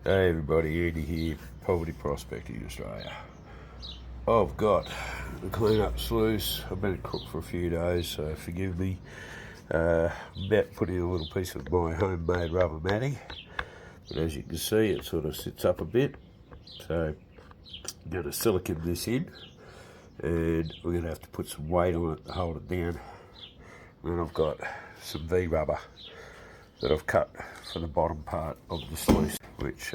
Hey everybody, Andy here, Poverty Prospecting Australia. I've got the clean up sluice. I've been cooked for a few days, so forgive me. About putting a little piece of my homemade rubber matting, but as you can see it sort of sits up a bit, so I'm going to silicone this in and we're going to have to put some weight on it to hold it down. And I've got some V-rubber that I've cut for the bottom part of the sluice, which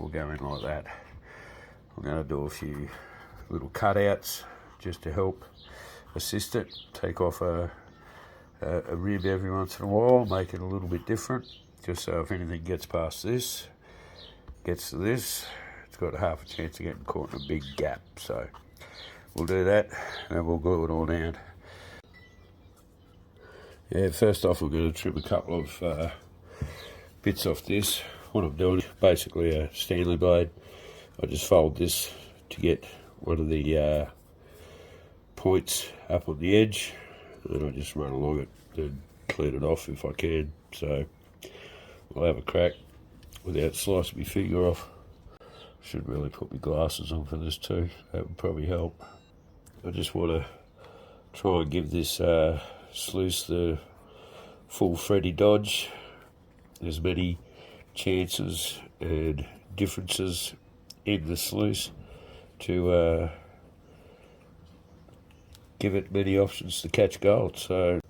will go in like that. I'm going to do a few little cutouts just to help assist it, take off a rib every once in a while, make it a little bit different, just so if anything gets past this, gets to this, it's got half a chance of getting caught in a big gap. So we'll do that and we'll glue it all down. Yeah, first off I'm going to trim a couple of bits off this. What I'm doing is basically a Stanley blade. I just fold this to get one of the points up on the edge, and I just run along it and clean it off if I can. So I'll have a crack without slicing my finger off. Should really put my glasses on for this too, that would probably help. I just want to try and give this sluice the full Freddy dodge. There's many chances and differences in the sluice to give it many options to catch gold. So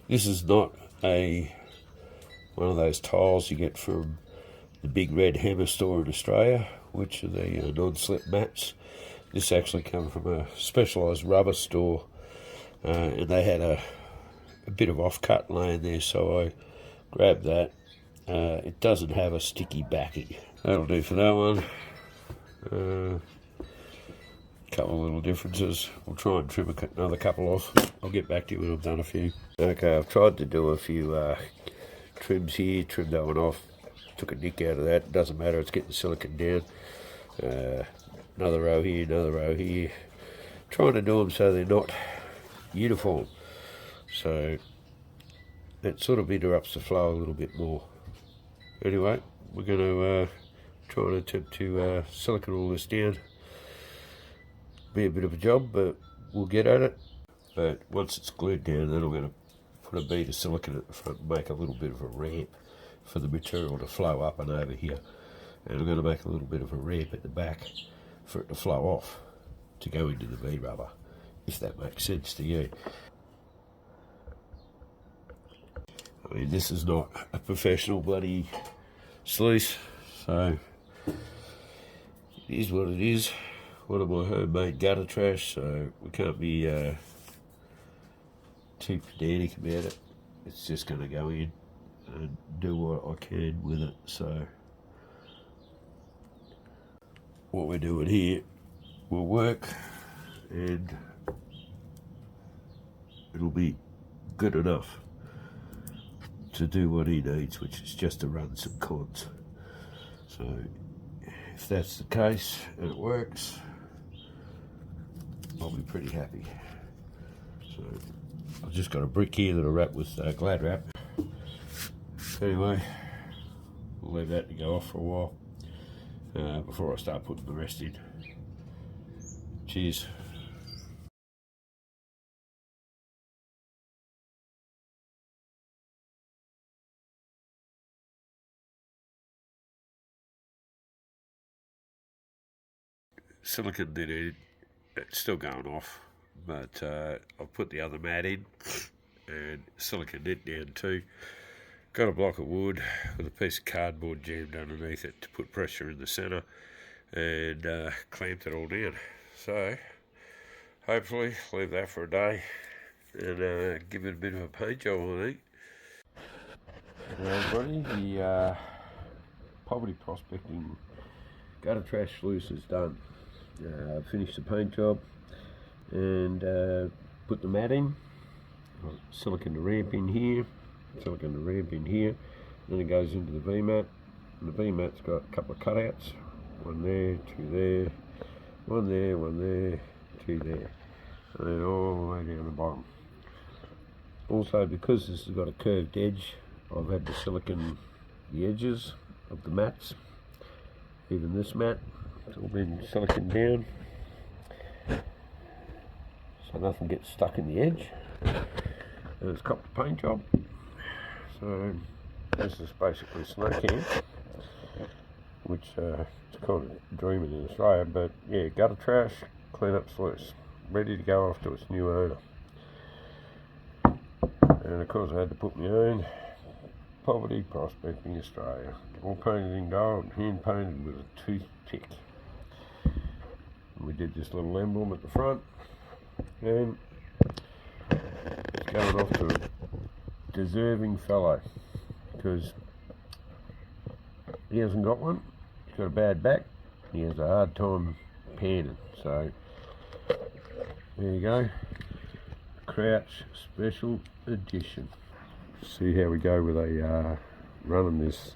this is not one of those tiles you get from the big red hammer store in Australia, which are the non-slip mats. This actually comes from a specialised rubber store, and they had a bit of off-cut laying there, so I grabbed that. It doesn't have a sticky backing. That'll do for that one. Couple of little differences. We'll try and trim another couple off. I'll get back to you when I've done a few. Okay, I've tried to do a few trims here, trimmed that one off, took a nick out of that. Doesn't matter, it's getting silicone down. Another row here, another row here. Trying to do them so they're not uniform. So it sort of interrupts the flow a little bit more. Anyway, we're going to try and attempt to silicone all this down. Be a bit of a job, but we'll get at it. But once it's glued down, then I'm going to put a bead of silicone at the front and make a little bit of a ramp for the material to flow up and over here. And I'm going to make a little bit of a ramp at the back for it to flow off to go into the V-rubber, if that makes sense to you. I mean, this is not a professional bloody sluice, so it is what it is. One of my homemade gutter trash, so we can't be too pedantic about it. It's just going to go in and do what I can with it. So what we're doing here will work, and it'll be good enough to do what he needs, which is just to run some cons. So if that's the case and it works, I'll be pretty happy. So I've just got a brick here that I wrap with Glad wrap. Anyway, we'll leave that to go off for a while before I start putting the rest in. Cheers. Silicone did it. It's still going off, but I've put the other mat in and siliconed it down too. Got a block of wood with a piece of cardboard jammed underneath it to put pressure in the centre, and clamped it all down. So hopefully leave that for a day and give it a bit of a paint job, I think. Hello everybody, the poverty prospecting gutter trash sluice is done. Finished the paint job and put the mat in. Silicone the ramp in here, silicone the ramp in here, then it goes into the V-mat, and the V-mat's got a couple of cutouts, one there, two there, one there, one there, two there, and then all the way down the bottom. Also, because this has got a curved edge, I've had to silicone the edges of the mats Even this mat, it's all been siliconed down, so nothing gets stuck in the edge. And it's got the paint job. So this is basically snow camp, which it's kind of dreaming in Australia, but yeah, gutter trash, clean up sluice, ready to go off to its new owner. And of course I had to put my own Poverty Prospecting Australia, all painted in gold, hand painted with a toothpick. And we did this little emblem at the front, and it's going off to a deserving fellow, because he hasn't got one, he's got a bad back, he has a hard time panning. So there you go, Crouch Special Edition. See how we go with a running this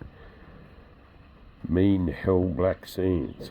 mean hell black sands.